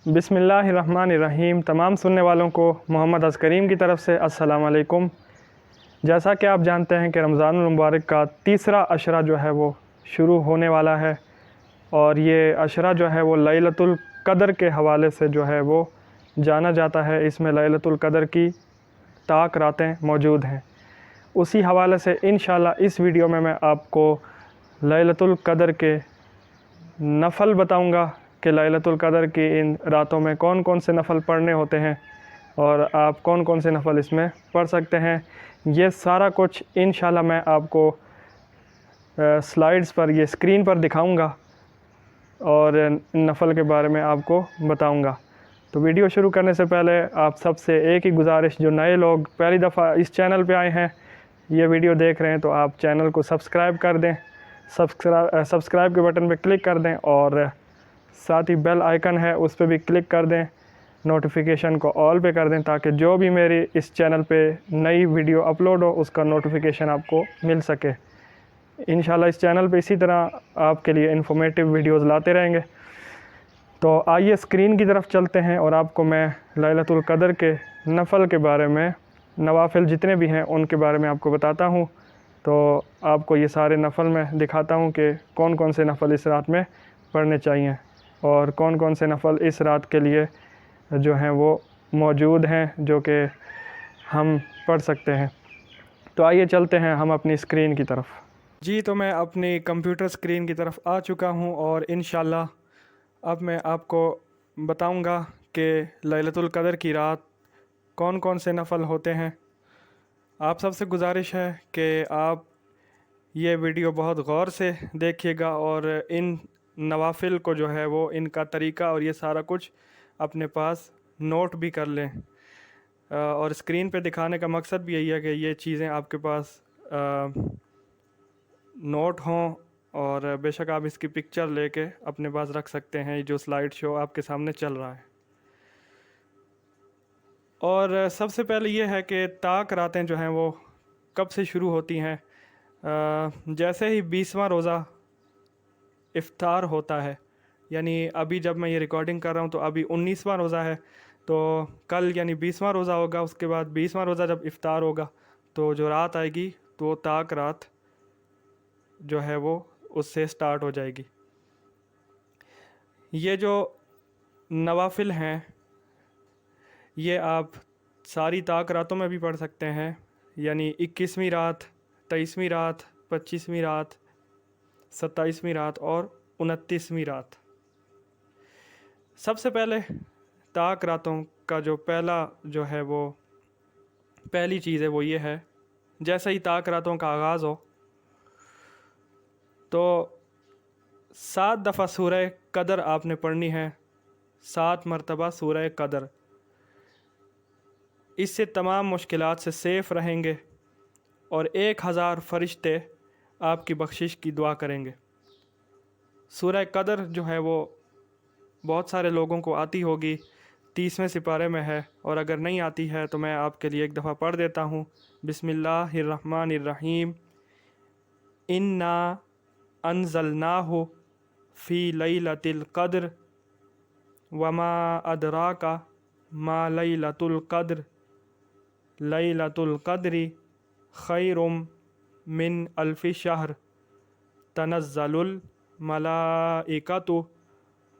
बिस्मिल्लाहिर्रहमानिर्रहीम। तमाम सुनने वालों को मोहम्मद करीम की तरफ से अस्सलाम वालेकुम। जैसा कि आप जानते हैं कि रमज़ानुल मुबारक का तीसरा अशरा जो है वो शुरू होने वाला है, और ये अशरा जो है वो लैलतुल क़द्र के हवाले से जो है वो जाना जाता है। इसमें लैलतुल क़द्र की ताक रातें मौजूद हैं। उसी हवाले से इंशाअल्लाह इस वीडियो में मैं आपको लैलतुल क़द्र के नफ़ल बताऊंगा कि लैलतुल क़द्र की इन रातों में कौन कौन से नफ़ल पढ़ने होते हैं और आप कौन कौन से नफ़ल इसमें पढ़ सकते हैं। ये सारा कुछ इंशाअल्लाह मैं आपको स्लाइड्स पर, ये स्क्रीन पर दिखाऊंगा और नफ़ल के बारे में आपको बताऊंगा। तो वीडियो शुरू करने से पहले आप सबसे एक ही गुजारिश, जो नए लोग पहली दफ़ा इस चैनल पे आए हैं, ये वीडियो देख रहे हैं, तो आप चैनल को सब्सक्राइब कर दें। सब्सक्राइब के बटन पे क्लिक कर दें और साथ ही बेल आइकन है उस पर भी क्लिक कर दें। नोटिफिकेशन को ऑल पे कर दें ताकि जो भी मेरी इस चैनल पे नई वीडियो अपलोड हो उसका नोटिफिकेशन आपको मिल सके। इंशाल्लाह इस चैनल पे इसी तरह आपके लिए इन्फॉर्मेटिव वीडियोस लाते रहेंगे। तो आइए स्क्रीन की तरफ चलते हैं और आपको मैं लैलतुल क़द्र के नफ़ल के बारे में, नवाफिल जितने भी हैं उनके बारे में आपको बताता हूँ। तो आपको ये सारे नफ़ल मैं दिखाता हूँ कि कौन कौन से नफ़ल इस रात में पढ़ने चाहिए और कौन कौन से नफ़ल इस रात के लिए जो हैं वो मौजूद हैं, जो कि हम पढ़ सकते हैं। तो आइए चलते हैं हम अपनी स्क्रीन की तरफ। जी, तो मैं अपनी कंप्यूटर स्क्रीन की तरफ आ चुका हूँ और इंशाअल्लाह अब मैं आपको बताऊँगा कि लैलतुल क़द्र की रात कौन कौन से नफ़ल होते हैं। आप सबसे गुजारिश है कि आप ये वीडियो बहुत गौर से देखिएगा और इन नवाफिल को जो है वो, इनका तरीक़ा और ये सारा कुछ अपने पास नोट भी कर लें। और स्क्रीन पे दिखाने का मकसद भी यही है कि ये चीज़ें आपके पास नोट हों, और बेशक आप इसकी पिक्चर लेके अपने पास रख सकते हैं, जो स्लाइड शो आपके सामने चल रहा है। और सबसे पहले ये है कि ताक रातें जो हैं वो कब से शुरू होती हैं। जैसे ही 20वां रोज़ा इफ्तार होता है, यानी अभी जब मैं ये रिकॉर्डिंग कर रहा हूँ तो अभी 19वां रोज़ा है, तो कल यानी 20वां रोज़ा होगा। उसके बाद 20वां रोज़ा जब इफ्तार होगा तो जो रात आएगी तो ताक रात जो है वो उससे स्टार्ट हो जाएगी। ये जो नवाफिल हैं ये आप सारी ताक रातों में भी पढ़ सकते हैं, यानी 21वीं रात, 23वीं रात, 25वीं रात, 27वीं रात और 29वीं रात। सबसे पहले ताक रातों का जो पहला जो है वो पहली चीज़ है वो ये है, जैसे ही ताक रातों का आगाज़ हो तो 7 दफ़ा सूरह क़द्र आपने पढ़नी है, 7 मरतबा सूरह क़द्र। इससे तमाम मुश्किलात से सेफ़ रहेंगे और 1000 फ़रिश्ते आपकी बख्शिश की दुआ करेंगे। सूरह क़द्र जो है वो बहुत सारे लोगों को आती होगी, 30वें सिपारे में है, और अगर नहीं आती है तो मैं आपके लिए एक दफ़ा पढ़ देता हूँ। बिस्मिल्लाहिर्रहमानिर्रहीम। इन्ना अंज़लनाहु फ़ी लैलतिल क़द्र वमा अदराका मा लैलतुल क़द्र लैलतुल क़द्रि खैरुम मिन अल्फ़ि शहर तनज़्ज़लुल मलाइकतु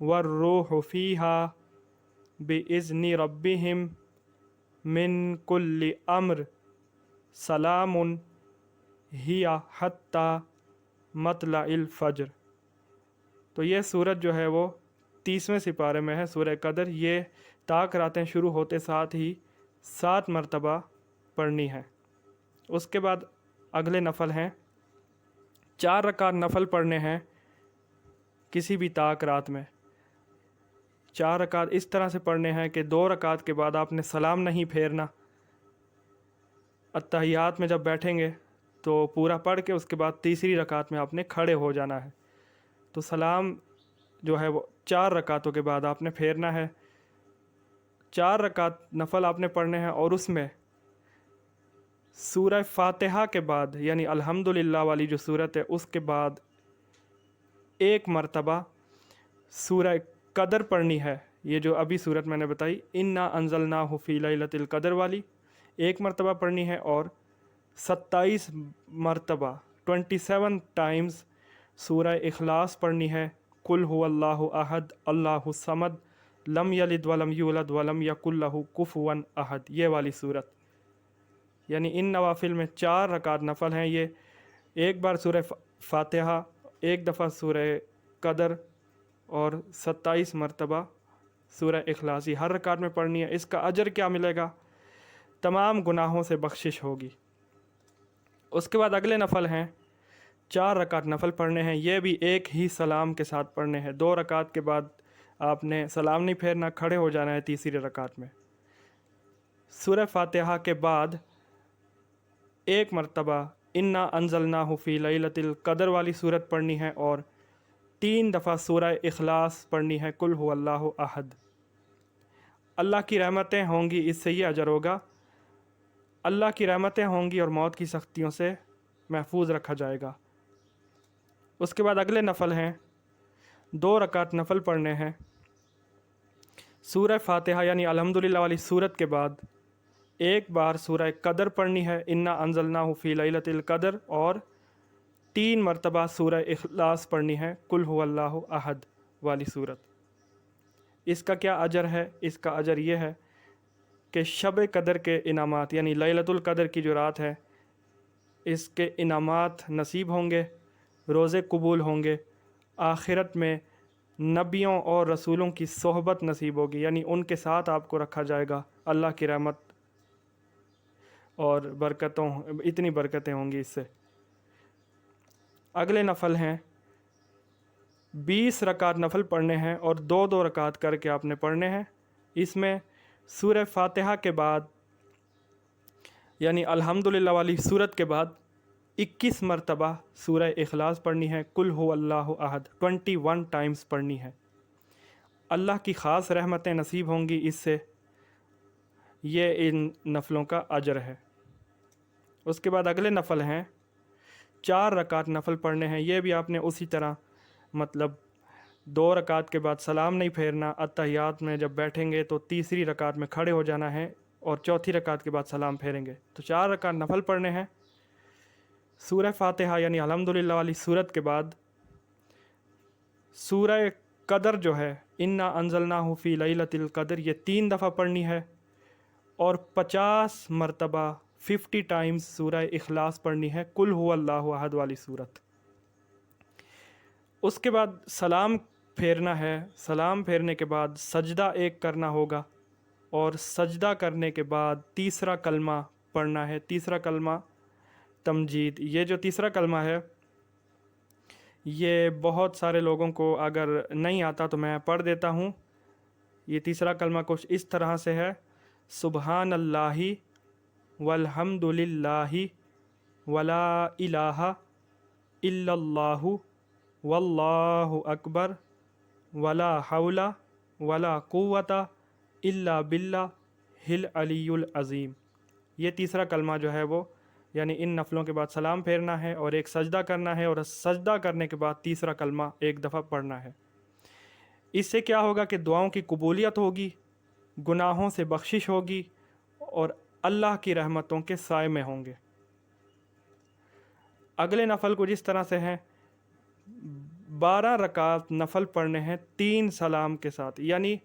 वर्रूहु फ़ीहा बिइज़्नि रब्बिहिम मिन कुल्लि अम्र सलामुन हिया हत्ता मतलइल फ़ज्र। तो ये सूरत जो है वो 30वें सिपारे में है, सूरह क़द्र। ये ताक रातें शुरू होते साथ ही 7 मरतबा पढ़नी है। उसके बाद अगले नफ़ल हैं, 4 रकात नफ़ल पढ़ने हैं किसी भी ताक रात में। 4 रकात इस तरह से पढ़ने हैं कि 2 रकात के बाद आपने सलाम नहीं फेरना। अत्तहियात में जब बैठेंगे तो पूरा पढ़ के उसके बाद तीसरी रकात में आपने खड़े हो जाना है। तो सलाम जो है वो 4 रकातों के बाद आपने फेरना है। 4 रकात नफ़ल आपने पढ़ने हैं और उसमें सूरह फ़ातिहा के बाद, यानी अल्हम्दुलिल्लाह वाली जो सूरत है, उसके बाद 1 मरतबा सूरह क़द्र पढ़नी है, یہ جو ابھی صورت میں نے بتائی انا انزلناہ فی لیلۃ القدر والی 1 مرتبہ پڑھنی ہے، اور 27 مرتبہ 27 ٹائمز سورہ اخلاص پڑھنی ہے، قل هو اللہ احد اللہ الصمد لم یلد ولم یولد ولم یکن لہ کفوا احد، یہ والی صورت۔ یعنی ان نوافل میں 4 رکعت نفل ہیں، یہ ایک بار سورہ فاتحہ، ایک دفعہ سورہ قدر، اور 27 مرتبہ سورہ اخلاص، ہر رکعت میں پڑھنی ہے۔ اس کا اجر کیا ملے گا؟ تمام گناہوں سے بخشش ہوگی۔ اس کے بعد اگلے نفل ہیں، 4 رکعت نفل پڑھنے ہیں، یہ بھی ایک ہی سلام کے ساتھ پڑھنے ہیں۔ 2 رکعت کے بعد آپ نے سلام نہیں پھیرنا، کھڑے ہو جانا ہے تیسری رکعت میں۔ سورہ فاتحہ کے بعد 1 مرتبہ انا انزلناہ فی لیلۃ القدر والی صورت پڑھنی ہے، اور 3 دفعہ سورہ اخلاص پڑھنی ہے، قل هو اللہ احد۔ اللہ کی رحمتیں ہوں گی، اس سے یہ اجر ہوگا، اللہ کی رحمتیں ہوں گی اور موت کی سختیوں سے محفوظ رکھا جائے گا۔ اس کے بعد اگلے نفل ہیں، 2 رکعت نفل پڑھنے ہیں۔ سورہ فاتحہ یعنی الحمدللہ والی صورت کے بعد 1 بار سورہ قدر پڑھنی ہے، انا انزلناہ فی لیلۃ القدر، اور 3 مرتبہ سورہ اخلاص پڑھنی ہے، قل هو اللہ احد والی صورت۔ اس کا کیا اجر ہے؟ اس کا اجر یہ ہے کہ شب قدر کے انعامات یعنی لیلۃ القدر کی جو رات ہے، اس کے انعامات نصیب ہوں گے، روزے قبول ہوں گے، آخرت میں نبیوں اور رسولوں کی صحبت نصیب ہوگی، یعنی ان کے ساتھ آپ کو رکھا جائے گا، اللہ کی رحمت اور برکتوں، اتنی برکتیں ہوں گی اس سے۔ اگلے نفل ہیں، 20 رکعت نفل پڑھنے ہیں، اور 2 رکعت کر کے آپ نے پڑھنے ہیں۔ اس میں سورہ فاتحہ کے بعد یعنی الحمدللہ والی صورت کے بعد 21 مرتبہ سورہ اخلاص پڑھنی ہے، قل هو اللہ احد 21 ٹائمز پڑھنی ہے۔ اللہ کی خاص رحمتیں نصیب ہوں گی اس سے، یہ ان نفلوں کا اجر ہے۔ اس کے بعد اگلے نفل ہیں، 4 رکعت نفل پڑھنے ہیں، یہ بھی آپ نے اسی طرح مطلب 2 رکعت کے بعد سلام نہیں پھیرنا، اتحیات میں جب بیٹھیں گے تو تیسری رکعت میں کھڑے ہو جانا ہے، اور چوتھی رکعت کے بعد سلام پھیریں گے۔ تو 4 رکعت نفل پڑھنے ہیں۔ سورہ فاتحہ یعنی الحمدللہ والی صورت کے بعد سورہ قدر جو ہے انا انزلناہ فی لیلۃ القدر، یہ 3 دفعہ پڑھنی ہے، اور 50 مرتبہ 50 ٹائمز سورہ اخلاص پڑھنی ہے، قل هو اللہ احد والی صورت۔ اس کے بعد سلام پھیرنا ہے، سلام پھیرنے کے بعد سجدہ 1 کرنا ہوگا، اور سجدہ کرنے کے بعد تیسرا کلمہ پڑھنا ہے، تیسرا کلمہ تمجید۔ یہ جو تیسرا کلمہ ہے یہ بہت سارے لوگوں کو اگر نہیں آتا تو میں پڑھ دیتا ہوں۔ یہ تیسرا کلمہ کچھ اس طرح سے ہے، سبحان اللہ والحمد للہ ولا الہ الا اللہ واللہ اکبر ولا حول ولا قوت الا باللہ العلی العظیم۔ یہ تیسرا کلمہ جو ہے وہ یعنی ان نفلوں کے بعد سلام پھیرنا ہے، اور ایک سجدہ کرنا ہے، اور سجدہ کرنے کے بعد تیسرا کلمہ 1 دفعہ پڑھنا ہے۔ اس سے کیا ہوگا کہ دعاؤں کی قبولیت ہوگی، گناہوں سے بخشش ہوگی، اور اللہ کی رحمتوں کے سائے میں ہوں گے۔ اگلے نفل کچھ اس طرح سے ہیں، 12 رکعت نفل پڑھنے ہیں 3 سلام کے ساتھ، یعنی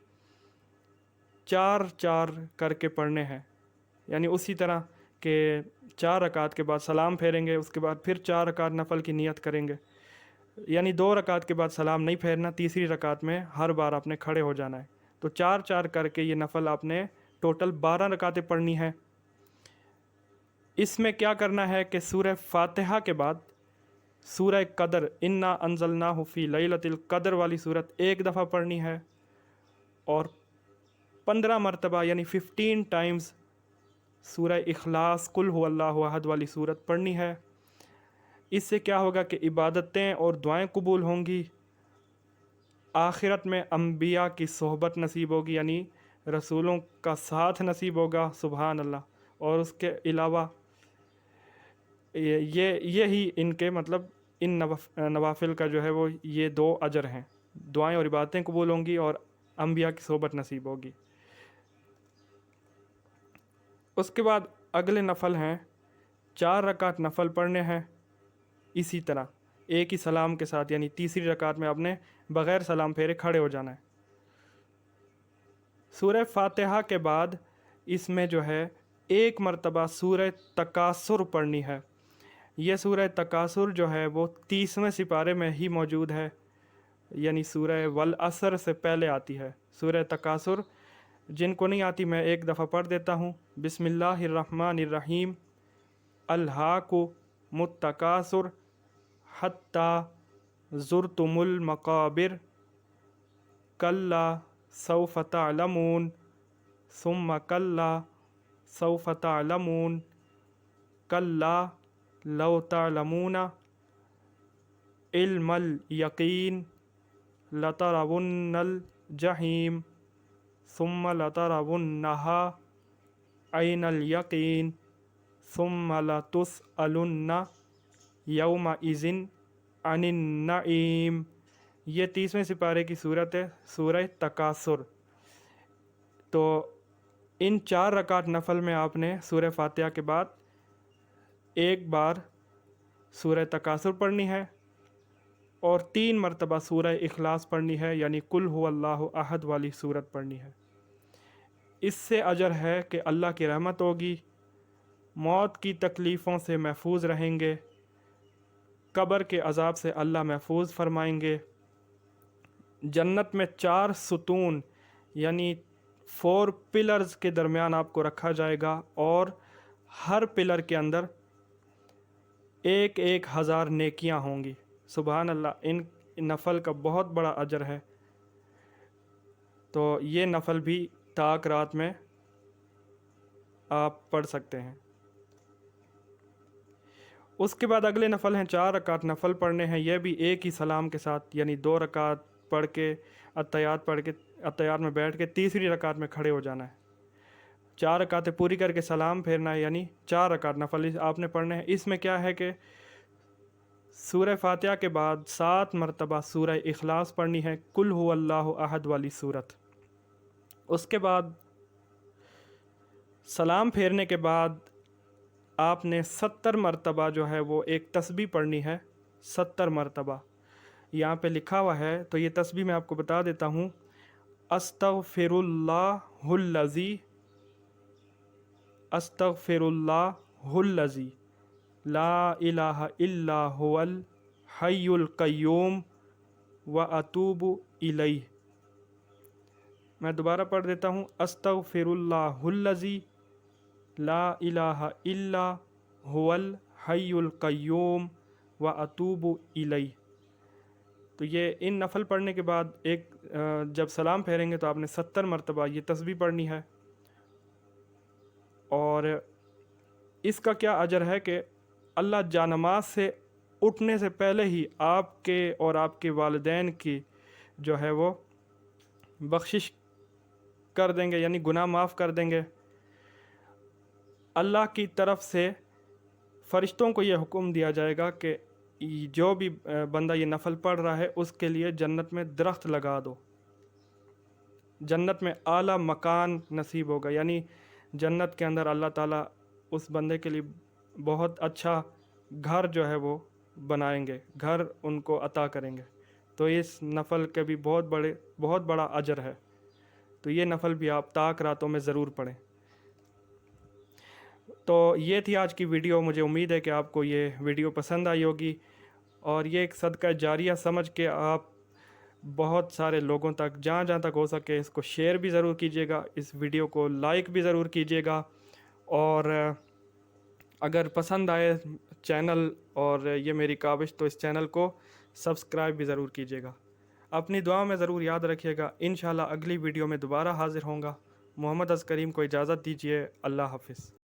4 کر کے پڑھنے ہیں، یعنی اسی طرح کہ 4 رکعت کے بعد سلام پھیریں گے، اس کے بعد پھر 4 رکعت نفل کی نیت کریں گے، یعنی 2 رکعت کے بعد سلام نہیں پھیرنا، تیسری رکعت میں ہر بار آپ نے کھڑے ہو جانا ہے۔ تو 4 کر کے یہ نفل آپ نے ٹوٹل 12 رکعتیں پڑھنی ہے۔ اس میں کیا کرنا ہے کہ سورہ فاتحہ کے بعد سورہ قدر انا انزلناہ فی لیلۃ القدر والی صورت 1 دفعہ پڑھنی ہے، اور 15 مرتبہ یعنی 15 ٹائمز سورہ اخلاص قل هو اللہ احد والی صورت پڑھنی ہے۔ اس سے کیا ہوگا کہ عبادتیں اور دعائیں قبول ہوں گی، آخرت میں انبیاء کی صحبت نصیب ہوگی، یعنی رسولوں کا ساتھ نصیب ہوگا، سبحان اللہ۔ اور اس کے علاوہ یہی ان کے مطلب ان نوافل کا جو ہے وہ یہ 2 اجر ہیں، دعائیں اور عبادتیں قبول ہوں گی، اور अंबिया की सोबत नसीब होगी। उसके बाद अगले नफ़ल हैं 4 रकात नफ़ल पढ़ने हैं इसी तरह एक ही सलाम के साथ, यानी तीसरी रकात में आपने बग़ैर सलाम फेरे खड़े हो जाना है। सूरह फातिहा के बाद इसमें जो है एक मरतबा सूरह तकासुर पढ़नी है। यह सूरह तकासुर जो है वो 30वें सिपारे में ही मौजूद है, यानी सूरह वल असर से पहले आती है। सूरह तकासुर जिनको नहीं आती मैं एक दफ़ा पढ़ देता हूँ। बिस्मिल्लाहिर्रहमानिर्रहीम। अल्हाकु मुत्तकासुर हत्ता ज़ुरतुमुल मक़ाबिर कल्ला सौफ़ तअलमून सुम्मा कल्ला सौफ़ तअलमून कल्ला लौ तअलमूना इल्मल यकीन लतरवुन्नल जहीम सुम्मा लतरवुन्नहा ऐनल यकीन सुम्मा लतुसअलुन्ना यौमइज़िन अनिन नईम। ये 30वें सिपारे की सूरत है, सूरह तकासुर। तो इन 4 रकात नफ़ल में आपने सूरह फातिहा के बाद एक बार सूरह तकासुर पढ़नी है और 3 मरतबा सूरह इखलास पढ़नी है, यानी कुल हुवल्लाहु अहद वाली सूरत पढ़नी है। इससे अजर है कि अल्लाह की रहमत होगी, मौत की तकलीफ़ों से महफूज रहेंगे, कब्र के अज़ाब से अल्लाह महफूज फरमाएंगे। जन्नत में 4 सुतून यानी 4 पिलर्स के दरमियान आपको रखा जाएगा और हर पिलर के अंदर 1-1 हज़ार नेकियां होंगी। सुबहान अल्लाह, इन नफ़ल का बहुत बड़ा अजर है। तो ये नफ़ल भी ताक रात में आप पढ़ सकते हैं। उसके बाद अगले नफ़ल हैं 4 रकात नफ़ल पढ़ने हैं, यह भी एक ही सलाम के साथ, यानी 2 रकात पढ़ के अत्तहियात पढ़ के अत्तहियात में बैठ के तीसरी रकात में खड़े हो जाना है। 4 रकातें पूरी करके सलाम फेरना है, यानी 4 रकात नफ़ल आपने पढ़ने हैं। इसमें क्या है कि सूरह फातिहा के बाद 7 मरतबा सूरह इखलास पढ़नी है, कुल हुवल्लाहु अहद वाली सूरत। उसके बाद सलाम फेरने के बाद आपने 70 मरतबा जो है वो एक तस्बीह पढ़नी है। 70 मरतबा यहाँ पे लिखा हुआ है, तो ये तस्बीह मैं आपको बता देता हूँ। अस्तगफिरुल्लाहुल्लज़ी अस्तगफिरुल्लाहुल्लज़ी ला इलाहा इल्ला हुवल हय्युल क़य्यूम व अतूबु इलैह। मैं दोबारा पढ़ देता हूँ। अस्तगफिरुल्लाहुल्लज़ी ला इलाहा इल्ला हुवल हय्युल क़य्यूम व अतूबु इलैह। तो ये इन नफ़ल पढ़ने के बाद एक जब सलाम फेरेंगे तो आपने 70 मरतबा ये तस्बीह पढ़नी है। और इसका क्या अजर है कि अल्लाह जानमाज से उठने से पहले ही आपके और आपके वालिदैन की जो है वो बख्शिश कर देंगे, यानी गुनाह माफ़ कर देंगे। अल्लाह की तरफ से फ़रिश्तों को ये हुक्म दिया जाएगा कि जो भी बंदा ये नफ़ल पढ़ रहा है उसके लिए जन्नत में दरख्त लगा दो, जन्नत में आला मकान नसीब होगा, यानी जन्नत के अंदर अल्लाह ताला उस बंदे के लिए बहुत अच्छा घर जो है वो बनाएंगे, घर उनको अता करेंगे। तो इस नफ़ल के भी बहुत बड़ा अजर है। तो ये नफ़ल भी आप ताक रातों में ज़रूर पढ़ें। तो ये थी आज की वीडियो। मुझे उम्मीद है कि आपको ये वीडियो पसंद आई होगी और ये एक सदका जारिया समझ के आप बहुत सारे लोगों तक जहाँ तक हो सके इसको शेयर भी ज़रूर कीजिएगा, इस वीडियो को लाइक भी ज़रूर कीजिएगा और अगर पसंद आए चैनल और ये मेरी काविश तो इस चैनल को सब्सक्राइब भी ज़रूर कीजिएगा। अपनी दुआ में ज़रूर याद रखिएगा। इंशाल्लाह अगली वीडियो में दोबारा हाज़िर होऊंगा। मोहम्मद अज़ करीम को इजाज़त दीजिए। अल्लाह हाफ़िज़।